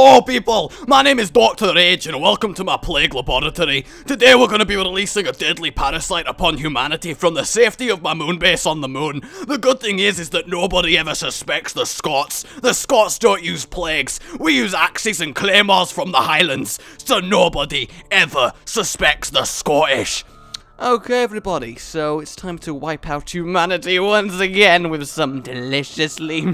Hello people, my name is Dr. Rage and welcome to my plague laboratory. Today we're going to be releasing a deadly parasite upon humanity from the safety of my moon base on the moon. The good thing is that nobody ever suspects the Scots. The Scots don't use plagues, we use axes and claymores from the Highlands, so nobody ever suspects the Scottish. Okay everybody, so it's time to wipe out humanity once again with some deliciously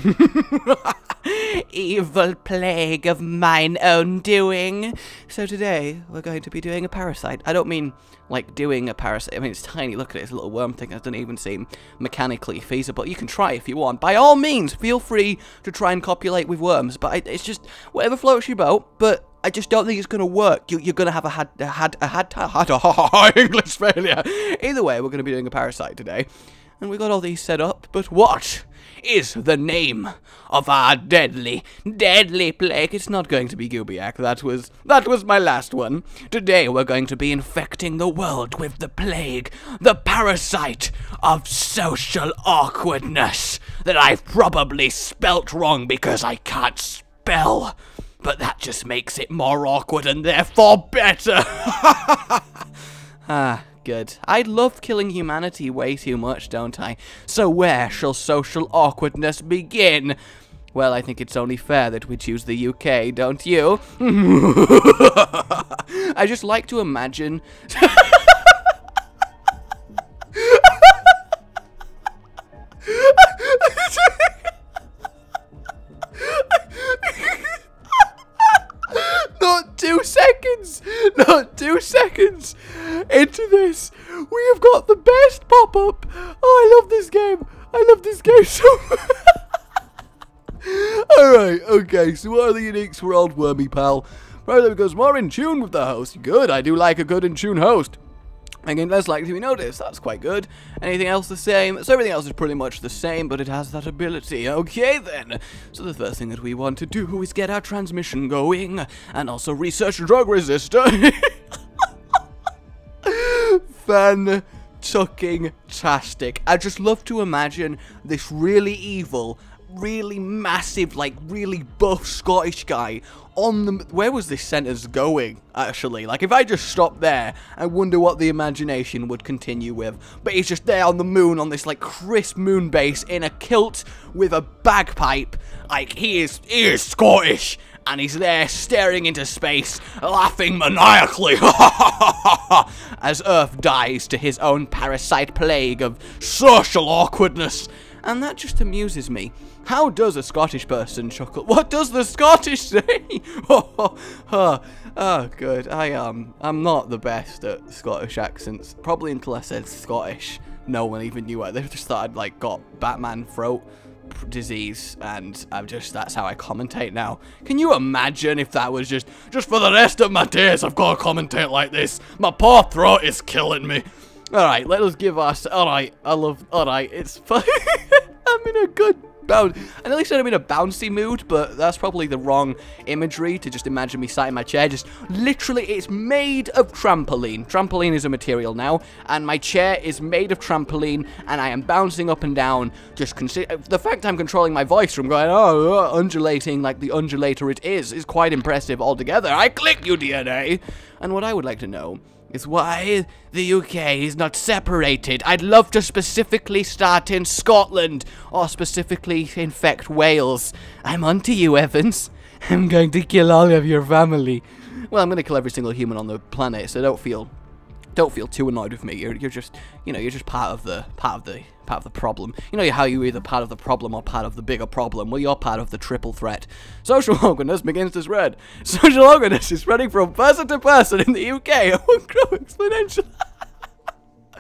evil plague of mine own doing. So today, we're going to be doing a parasite. I don't mean, like, doing a parasite. I mean, it's tiny. Look at it. It's a little worm thing. It doesn't even seem mechanically feasible. You can try if you want. By all means, feel free to try and copulate with worms. But it's just, whatever floats your boat. But I just don't think it's going to work. You're going to have a English failure. Either way, we're going to be doing a parasite today. And we got all these set up. But what is the name of our deadly plague? It's not going to be Gubiak. That was my last one. Today we're going to be infecting the world with the plague, the parasite of social awkwardness that I've probably spelt wrong because I can't spell. But that just makes it more awkward and therefore better. Good. I love killing humanity way too much, don't I? So where shall social awkwardness begin? Well, I think it's only fair that we choose the UK, don't you? I just like to imagine... Not 2 seconds into this, we have got the best pop-up. Oh, I love this game. I love this game so much. Alright, okay, so what are the uniques for old Wormy Pal? Probably because more in tune with the host. Good, I do like a good in tune host. Again, less likely to be noticed, that's quite good. Anything else the same? So everything else is pretty much the same, but it has that ability. Okay then. So the first thing that we want to do is get our transmission going, and also research drug resistor. Fan-tucking-tastic. I just love to imagine this really evil, really massive, like really buff Scottish guy on the... Where was this sentence going, actually? Like, if I just stopped there, I wonder what the imagination would continue with. But he's just there on the moon, on this, like, crisp moon base, in a kilt with a bagpipe. Like, he is Scottish. And he's there, staring into space, laughing maniacally, as Earth dies to his own parasite plague of social awkwardness. And that just amuses me. How does a Scottish person chuckle? What does the Scottish say? Oh, good. I'm not the best at Scottish accents. Probably until I said Scottish, no one even knew it. They just thought I'd, like, got Batman throat disease, and that's how I commentate now. Can you imagine if that was just for the rest of my days I've got to commentate like this? My poor throat is killing me. Alright, let us give us... Alright, it's fun. I'm in a good bound. I nearly said I'm in a bouncy mood, but that's probably the wrong imagery to just imagine me sat in my chair. Just literally, it's made of trampoline. Trampoline is a material now, and my chair is made of trampoline, and I am bouncing up and down. Just the fact I'm controlling my voice from going, undulating like the undulator it is quite impressive altogether. I click you, DNA. And what I would like to know is why the UK is not separated. I'd love to specifically start in Scotland, or specifically infect Wales. I'm onto you, Evans. I'm going to kill all of your family. Well, I'm going to kill every single human on the planet, so don't feel too annoyed with me. You're just, you know, you're just part of the problem. You know how you're either part of the problem or part of the bigger problem. Well, you're part of the triple threat. Social awkwardness begins to spread. Social awkwardness is spreading from person to person in the UK. It will grow exponentially.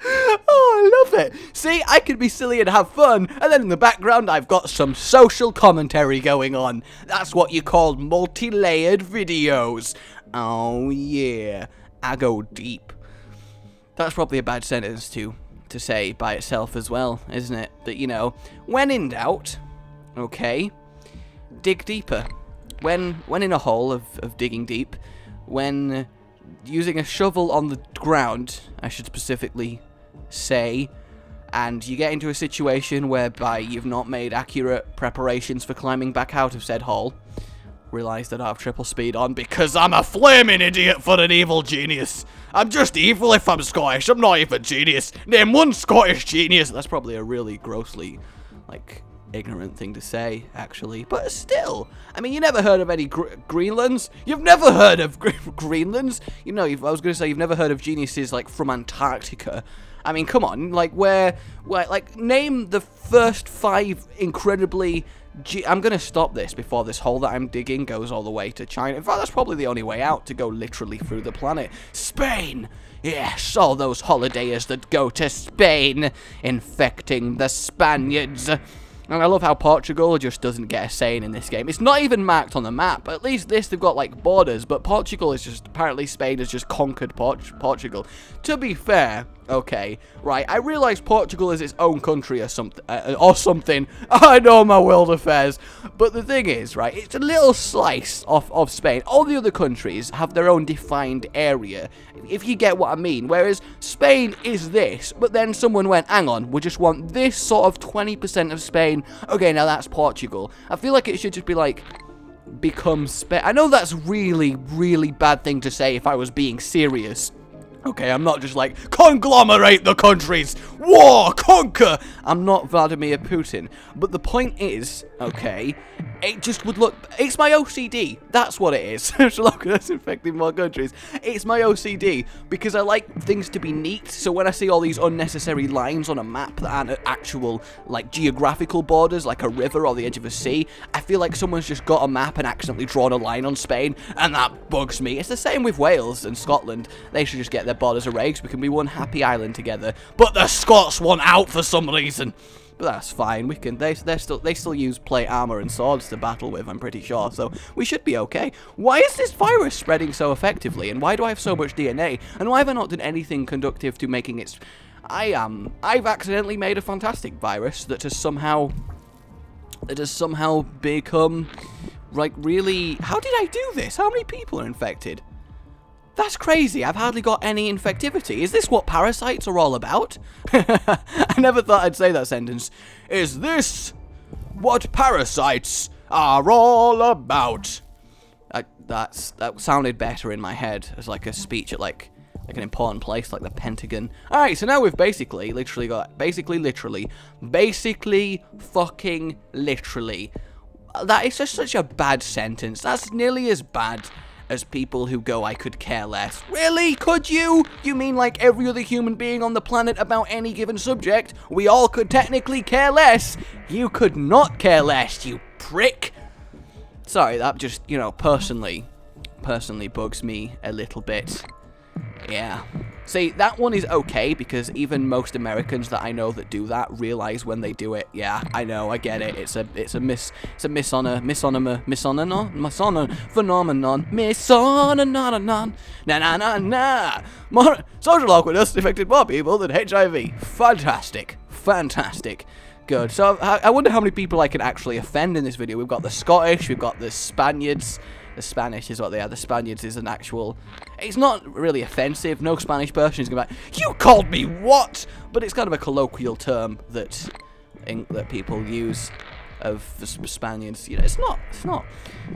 Oh, I love it. See, I could be silly and have fun, and then in the background I've got some social commentary going on. That's what you call multi-layered videos. Oh yeah, I go deep. That's probably a bad sentence to say by itself as well, isn't it? That, you know, when in doubt, okay, dig deeper. When in a hole of digging deep, when using a shovel on the ground, I should specifically say, and you get into a situation whereby you've not made accurate preparations for climbing back out of said hole, realised I don't have triple speed on because I'm a flaming idiot for an evil genius. I'm just evil if I'm Scottish. I'm not even genius. Name one Scottish genius. That's probably a really grossly, like, ignorant thing to say, actually. But still, I mean, you never heard of any Greenlands? You've never heard of Greenlands? You know, I was going to say you've never heard of geniuses, like, from Antarctica. I mean, come on, like, like, name the first 5 incredibly... I'm going to stop this before this hole that I'm digging goes all the way to China. In fact, that's probably the only way out, to go literally through the planet. Spain! Yes, all those holidayers that go to Spain, infecting the Spaniards. And I love how Portugal just doesn't get a saying in this game. It's not even marked on the map. At least this, they've got, like, borders. But Portugal is just... Apparently Spain has just conquered Portugal. To be fair, okay, right, I realise Portugal is its own country or something. I know my world affairs. But the thing is, right, it's a little slice of Spain. All the other countries have their own defined area, if you get what I mean. Whereas Spain is this, but then someone went, hang on, we just want this sort of 20% of Spain. Okay, now that's Portugal. I feel like it should just be like, become Spain. I know that's really, really bad thing to say if I was being serious. Okay, I'm not just like, conglomerate the countries, war, conquer. I'm not Vladimir Putin. But the point is, okay, it just would look, it's my OCD. That's what it is. Social awkwardness infecting more countries. It's my OCD because I like things to be neat. So when I see all these unnecessary lines on a map that aren't actual, like, geographical borders, like a river or the edge of a sea, I feel like someone's just got a map and accidentally drawn a line on Spain, and that bugs me. It's the same with Wales and Scotland. They should just get their borders erased. We can be one happy island together. But the Scots want out for some reason. But that's fine. We can. They still use plate armor and swords to battle with, I'm pretty sure. So we should be okay. Why is this virus spreading so effectively? And why do I have so much DNA? And why have I not done anything conductive to making it? I've accidentally made a fantastic virus that has somehow become, like, really. How did I do this? How many people are infected? That's crazy. I've hardly got any infectivity. Is this what parasites are all about? I never thought I'd say that sentence. Is this what parasites are all about? That sounded better in my head as like a speech at like an important place like the Pentagon. Alright, so now we've basically fucking literally. That is just such a bad sentence. That's nearly as bad as people who go, I could care less. Really? Could you? You mean like every other human being on the planet about any given subject? We all could technically care less. You could not care less, you prick. Sorry, that just, you know, personally bugs me a little bit. Yeah. See, that one is okay, because even most Americans that I know that do that realize when they do it. Yeah, I know, I get it. It's a phenomenon. More social awkwardness affected more people than HIV. Fantastic. Fantastic. Good. So I wonder how many people I can actually offend in this video. We've got the Scottish, we've got the Spaniards. The Spanish is what they are. The Spaniards is an actual... It's not really offensive. No Spanish person is going to be like, you called me what? But it's kind of a colloquial term that people use of the Spaniards. You know, it's not.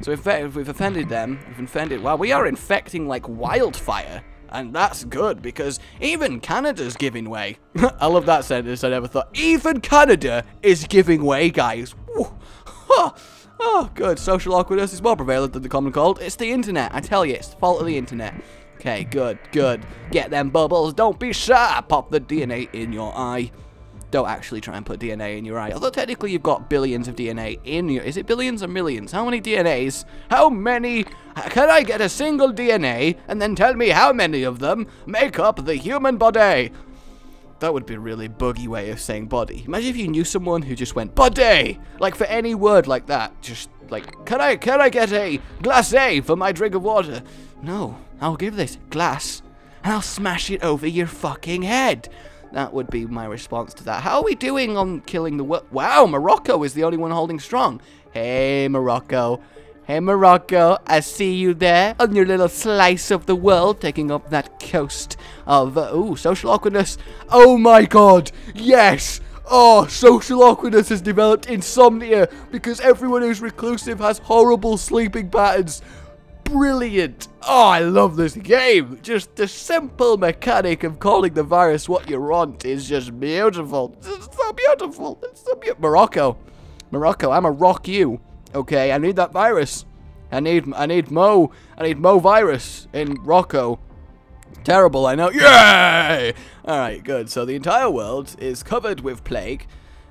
So we've offended them. We've offended... Well, we are infecting like wildfire. And that's good, because even Canada's giving way. I love that sentence. I never thought. Even Canada is giving way, guys. Oh, good. Social awkwardness is more prevalent than the common cold. It's the internet. I tell you, it's the fault of the internet. Okay, good. Get them bubbles. Don't be shy. Pop the DNA in your eye. Don't actually try and put DNA in your eye. Although technically you've got billions of DNA in your... Is it billions or millions? How many DNAs? How many... Can I get a single DNA and then tell me how many of them make up the human body? That would be a really buggy way of saying body. Imagine if you knew someone who just went, body! Like, for any word like that. Just, like, can I get a glacé for my drink of water? No, I'll give this glass, and I'll smash it over your fucking head. That would be my response to that. How are we doing on killing the world? Wow, Morocco is the only one holding strong. Hey, Morocco. Hey, Morocco, I see you there on your little slice of the world, taking up that coast of, ooh, social awkwardness. Oh my god, yes! Oh, social awkwardness has developed insomnia because everyone who's reclusive has horrible sleeping patterns. Brilliant. Oh, I love this game. Just the simple mechanic of calling the virus what you want is just beautiful. It's so beautiful. It's so beautiful. Morocco, I'ma rock you. Okay, I need that virus. I need Mo virus in Rocco. Terrible, I know. Yay! Alright, good. So the entire world is covered with plague.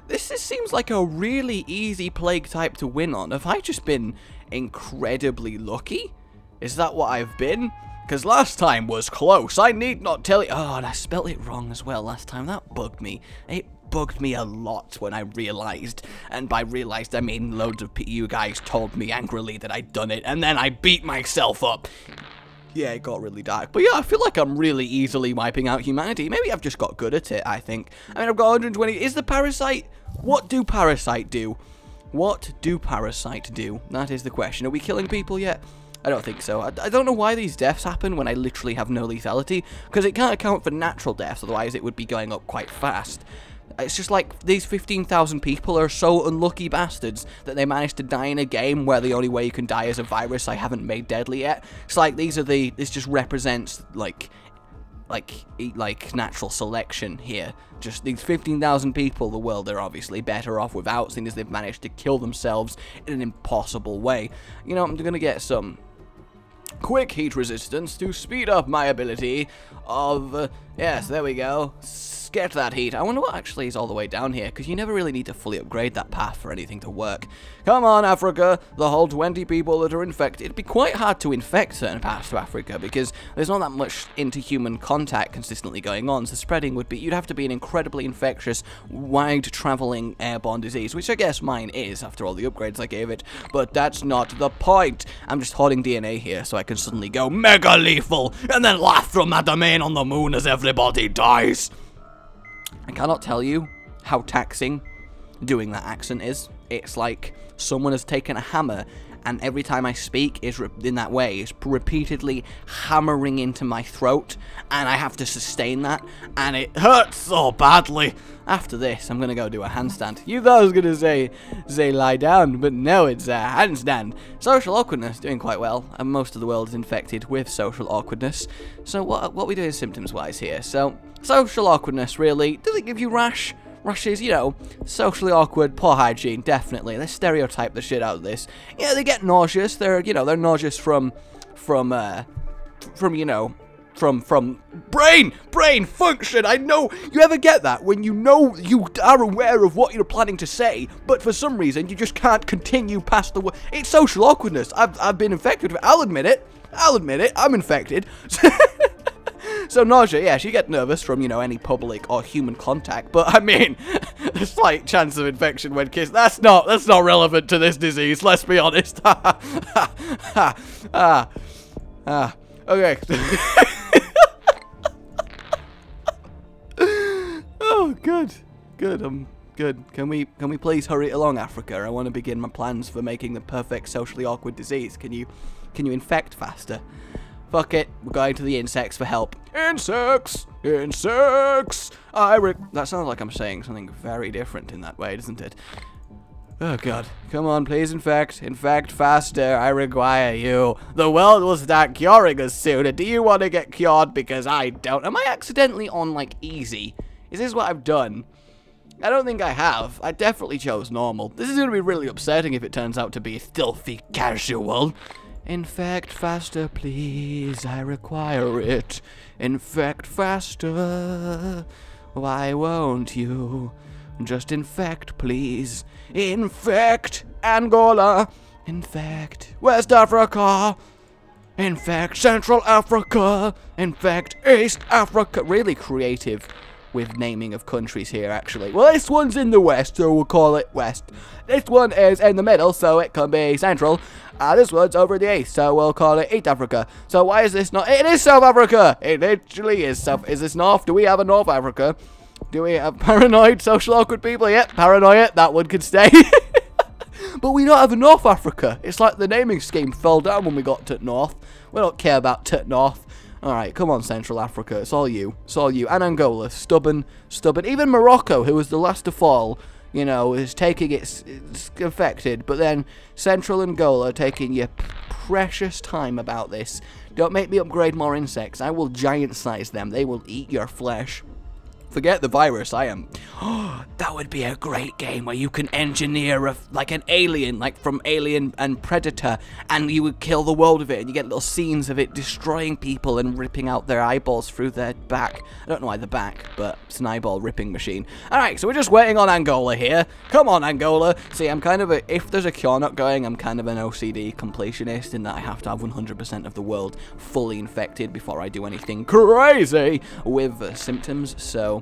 This seems like a really easy plague type to win on. Have I just been incredibly lucky? Is that what I've been? Because last time was close. I need not tell you. Oh, and I spelt it wrong as well last time. That bugged me. It bugged me a lot when I realized. And by realized, I mean loads of you guys told me angrily that I'd done it. And then I beat myself up. Yeah, it got really dark. But yeah, I feel like I'm really easily wiping out humanity. Maybe I've just got good at it, I think. I mean, I've got 120. Is the parasite? What do parasite do? What do parasite do? That is the question. Are we killing people yet? I don't think so. I don't know why these deaths happen when I literally have no lethality, because it can't account for natural deaths, otherwise it would be going up quite fast. It's just like these 15,000 people are so unlucky bastards that they managed to die in a game where the only way you can die is a virus I haven't made deadly yet. It's like this just represents like natural selection here. Just these 15,000 people, the world are obviously better off without, seeing as they've managed to kill themselves in an impossible way. You know, I'm gonna get some quick heat resistance to speed up my ability of, yes, there we go, get that heat. I wonder what actually is all the way down here, because you never really need to fully upgrade that path for anything to work. Come on, Africa, the whole 20 people that are infected. It'd be quite hard to infect certain parts of Africa, because there's not that much interhuman contact consistently going on, so spreading would be, you'd have to be an incredibly infectious, wide-traveling airborne disease, which I guess mine is, after all the upgrades I gave it, but that's not the point. I'm just hoarding DNA here, so I can suddenly go mega lethal, and then laugh from that domain on the moon as everybody dies. I cannot tell you how taxing doing that accent is. It's like someone has taken a hammer and every time I speak is in that way, it's repeatedly hammering into my throat and I have to sustain that and it hurts so badly. After this, I'm going to go do a handstand. You thought I was going to say lie down, but no, it's a handstand. Social awkwardness, doing quite well, and most of the world is infected with social awkwardness. So what we doing symptoms-wise here? So, social awkwardness, really, does it give you rashes, you know, socially awkward, poor hygiene, definitely. Let's stereotype the shit out of this. Yeah, they get nauseous. They're nauseous from brain function. I know, you ever get that when you know you are aware of what you're planning to say, but for some reason you just can't continue past the it's social awkwardness. I've been infected with it. I'll admit it, I'm infected. So nausea, yeah, you get nervous from, you know, any public or human contact, but I mean, the slight chance of infection when kissed, that's not relevant to this disease, let's be honest. Okay. Oh, good, I'm good. Can we please hurry it along, Africa? I want to begin my plans for making the perfect socially awkward disease. Can you infect faster? Fuck it, we're going to the insects for help. Insects! That sounds like I'm saying something very different in that way, doesn't it? Oh god, come on, please infect faster, I require you. The world will start curing us soon. Do you want to get cured? Because I don't. Am I accidentally on, like, easy? Is this what I've done? I don't think I have. I definitely chose normal. This is going to be really upsetting if it turns out to be filthy casual. Infect faster, please, I require it. Infect faster, why won't you? Just infect, please. Infect Angola. Infect West Africa. Infect Central Africa. Infect East Africa. Really creative with naming of countries here, actually. Well, this one's in the west, so we'll call it west. This one is in the middle, so it can be central. This one's over in the east, so we'll call it East Africa. So why is this not? It is South Africa! It literally is South. Is this North? Do we have a North Africa? Do we have paranoid, social awkward people? Yep, paranoia. That one could stay. But we don't have a North Africa. It's like the naming scheme fell down when we got to North. We don't care about to North. Alright, come on, Central Africa. It's all you. It's all you. And Angola. Stubborn. Stubborn. Even Morocco, who was the last to fall, you know, is taking it's affected. But then Central Angola taking your precious time about this. Don't make me upgrade more insects. I will giant size them. They will eat your flesh. Forget the virus, I am. Oh, that would be a great game where you can engineer like an alien, like from Alien and Predator, and you would kill the world with it, and you get little scenes of it destroying people and ripping out their eyeballs through their back. I don't know why the back, but it's an eyeball ripping machine. Alright, so we're just waiting on Angola here. Come on, Angola. See, I'm kind of if there's a cure not going, I'm kind of an OCD completionist in that I have to have 100% of the world fully infected before I do anything crazy with symptoms, so...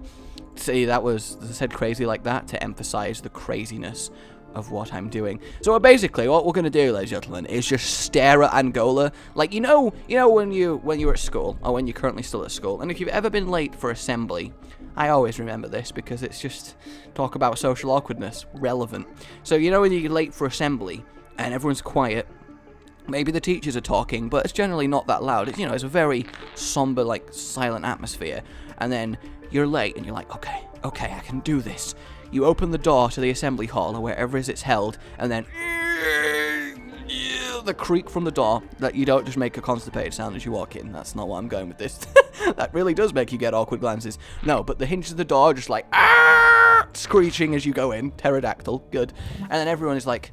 See, that was, I said crazy like that to emphasize the craziness of what I'm doing. So basically, what we're gonna do, ladies and gentlemen, is just stare at Angola. Like, you know when you're at school, or when you're currently still at school, and if you've ever been late for assembly, I always remember this because it's just talk about social awkwardness, relevant. So you know when you're late for assembly and everyone's quiet. Maybe the teachers are talking, but it's generally not that loud. It's, you know, it's a very somber, like, silent atmosphere. And then you're late, and you're like, okay, I can do this. You open the door to the assembly hall, or wherever it's held, and then the creak from the door, that you don't just make a constipated sound as you walk in. That's not what I'm going with this. That really does make you get awkward glances. No, but the hinges of the door are just like, screeching as you go in. Pterodactyl, good. And then everyone is like,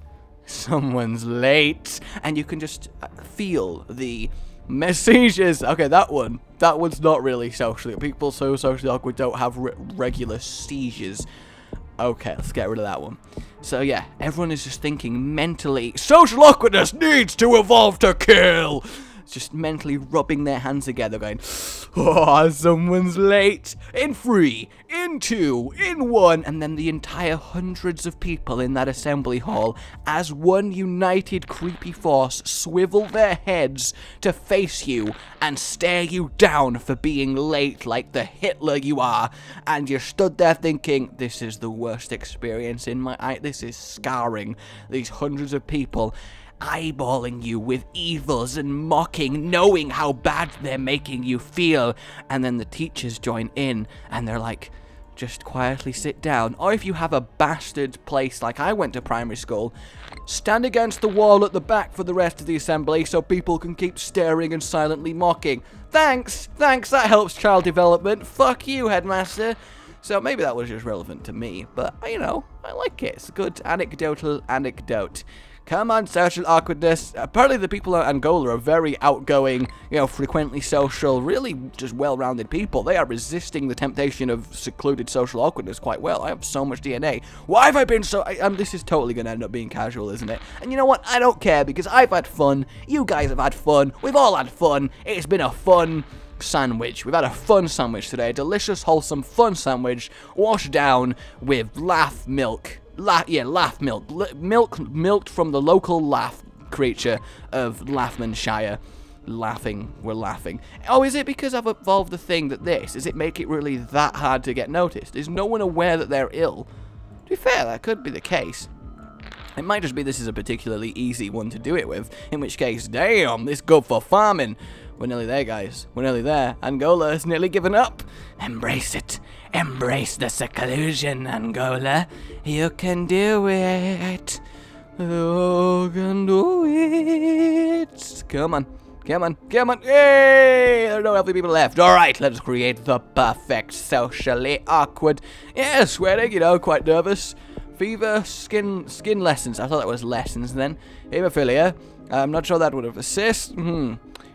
someone's late, and you can just feel the messages. Okay, that one's not really socially. People so socially awkward don't have regular seizures. Okay, let's get rid of that one. So yeah, everyone is just thinking mentally, social awkwardness needs to evolve to kill. Just mentally rubbing their hands together going, oh, someone's late. In 3, in 2, in 1, and then the entire hundreds of people in that assembly hall, as one united creepy force, swivel their heads to face you and stare you down for being late like the Hitler you are. And you're stood there thinking, this is the worst experience in my life. This is scarring. These hundreds of people eyeballing you with evils and mocking, knowing how bad they're making you feel. And then the teachers join in and they're like, just quietly sit down. Or if you have a bastard place like I went to primary school, stand against the wall at the back for the rest of the assembly so people can keep staring and silently mocking. Thanks, that helps child development. Fuck you, headmaster. So maybe that was just relevant to me, but you know, I like it. It's a good anecdotal anecdote. Come on, social awkwardness. Apparently the people of Angola are very outgoing, you know, frequently social, really just well-rounded people. They are resisting the temptation of secluded social awkwardness quite well. I have so much DNA. Why have I been so... this is totally going to end up being casual, isn't it? And you know what? I don't care, because I've had fun. You guys have had fun. We've all had fun. It's been a fun sandwich. We've had a fun sandwich today. A delicious, wholesome, fun sandwich washed down with laugh milk. Laugh milk. Milked from the local laugh creature of Laffmanshire. We're laughing. Oh, is it because I've evolved the thing that this? Does it make it really that hard to get noticed? Is no one aware that they're ill? To be fair, that could be the case. It might just be this is a particularly easy one to do it with, in which case, damn, this good for farming. We're nearly there, guys. We're nearly there. Angola has nearly given up. Embrace it. Embrace the seclusion, Angola. You can do it. You can do it. Come on. Come on. Come on. Hey! There are no healthy people left. Alright, let's create the perfect socially awkward. Yeah, sweating, you know, quite nervous. Fever, skin lessons. I thought that was lessons then. Hemophilia. I'm not sure that would have assist.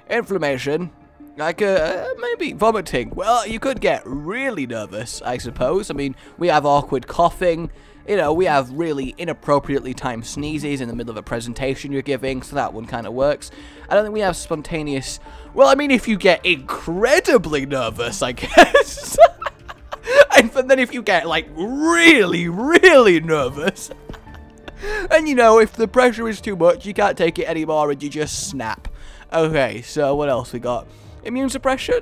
Inflammation. Like, maybe vomiting. Well, you could get really nervous, I suppose. I mean, we have awkward coughing. You know, we have really inappropriately timed sneezes in the middle of a presentation you're giving, so that one kind of works. I don't think we have spontaneous... Well, I mean, if you get incredibly nervous, I guess. And then if you get, like, really, really nervous... And, you know, if the pressure is too much, you can't take it anymore and you just snap. Okay, so what else we got? Immune suppression?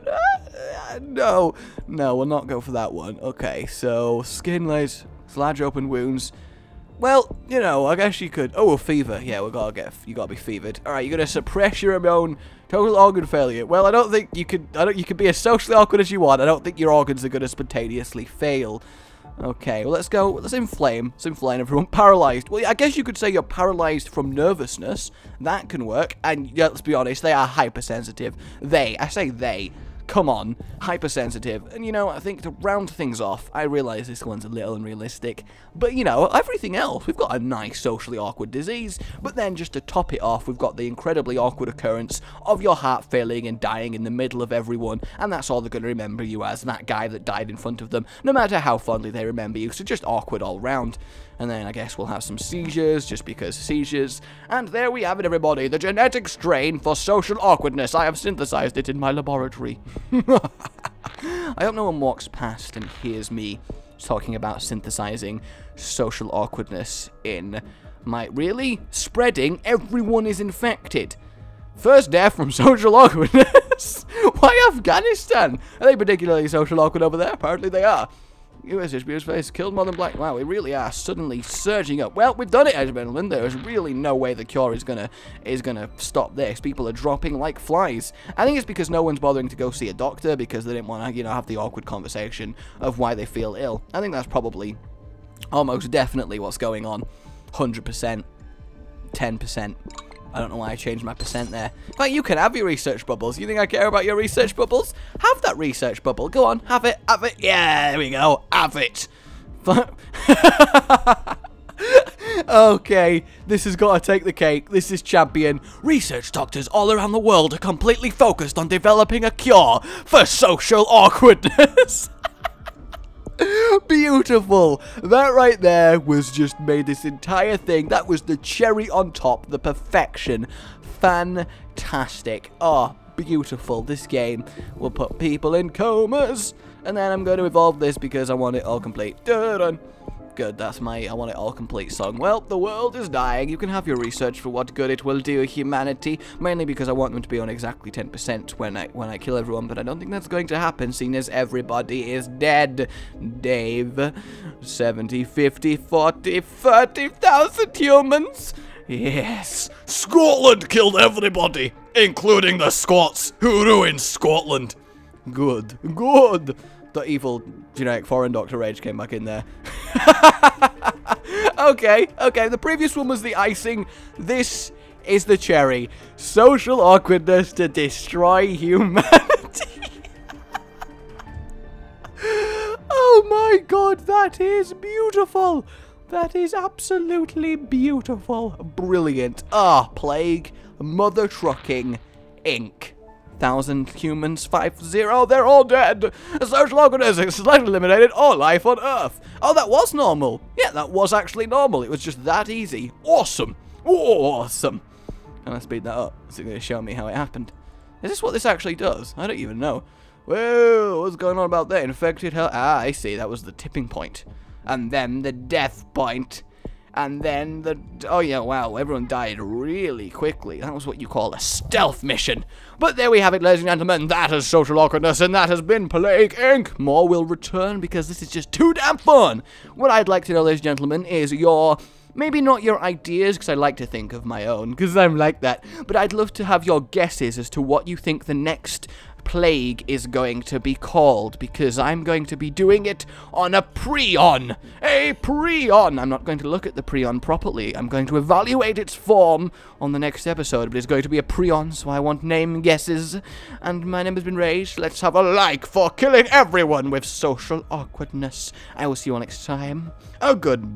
No, we'll not go for that one. Okay, so skin lays, large open wounds. Well, you know, I guess you could. Oh, a fever. Yeah, you gotta be fevered. All right, you're gonna suppress your own total organ failure. Well, I don't think you could. You could be as socially awkward as you want. I don't think your organs are gonna spontaneously fail. Okay, well, let's go. Let's inflame. Let's inflame everyone. Paralyzed. Well, I guess you could say you're paralyzed from nervousness. That can work. And yeah, let's be honest, they are hypersensitive. I say they. Come on, hypersensitive. And you know, I think to round things off, I realize this one's a little unrealistic, but you know, everything else, we've got a nice socially awkward disease, but then just to top it off, we've got the incredibly awkward occurrence of your heart failing and dying in the middle of everyone, and that's all they're going to remember you as, that guy that died in front of them, no matter how fondly they remember you, so just awkward all round. And then I guess we'll have some seizures, just because seizures. And there we have it, everybody. The genetic strain for social awkwardness. I have synthesized it in my laboratory. I hope no one walks past and hears me talking about synthesizing social awkwardness in my... Really? Spreading? Everyone is infected. First death from social awkwardness. Why Afghanistan? Are they particularly social awkward over there? Apparently they are. US HBO's face killed more than black. Wow, we really are suddenly surging up. Well, we've done it, gentlemen. There's really no way the cure is gonna stop this. People are dropping like flies. I think it's because no one's bothering to go see a doctor because they didn't want to, you know, have the awkward conversation of why they feel ill. I think that's probably almost definitely what's going on. 100%, 10%. I don't know why I changed my percent there. In fact, you can have your research bubbles. You think I care about your research bubbles? Have that research bubble. Go on, have it, have it. Yeah, there we go. Have it. Okay, this has got to take the cake. This is champion. Research doctors all around the world are completely focused on developing a cure for social awkwardness. Beautiful. That right there was just made this entire thing. That was the cherry on top, the perfection. Fantastic. Oh, beautiful. This game will put people in comas. And then I'm going to evolve this because I want it all complete. Dun-dun. Good, that's my I want it all complete song. Well, the world is dying. You can have your research for what good it will do humanity. Mainly because I want them to be on exactly 10% when I kill everyone, but I don't think that's going to happen, seeing as everybody is dead. Dave. 70, 50, 40, 30,000 humans. Yes. Scotland killed everybody, including the Scots, who ruined Scotland. Good. Good. The evil generic foreign Dr. Rage came back in there. Okay, the previous one was the icing. This is the cherry. Social awkwardness to destroy humanity. Oh my god, that is beautiful. That is absolutely beautiful. Brilliant. Ah, plague, mother trucking, ink. 1,000 humans, 50, they're all dead. Social awkwardness has slightly eliminated all life on Earth. Oh, that was normal. Yeah, that was actually normal. It was just that easy. Awesome. Awesome. Can I speed that up? Is it going to show me how it happened? Is this what this actually does? I don't even know. Whoa, what's going on about that? Infected hell? Ah, I see. That was the tipping point. And then the death point. And then the... Oh, yeah, wow. Everyone died really quickly. That was what you call a stealth mission. But there we have it, ladies and gentlemen. That is social awkwardness, and that has been Plague Inc. More will return because this is just too damn fun. What I'd like to know, ladies and gentlemen, is your... Maybe not your ideas, because I like to think of my own, because I'm like that. But I'd love to have your guesses as to what you think the next plague is going to be called, because I'm going to be doing it on a prion. A prion! I'm not going to look at the prion properly. I'm going to evaluate its form on the next episode, but it's going to be a prion, so I want name guesses. And my name has been Rage. Let's have a like for killing everyone with social awkwardness. I will see you all next time. Oh, goodbye.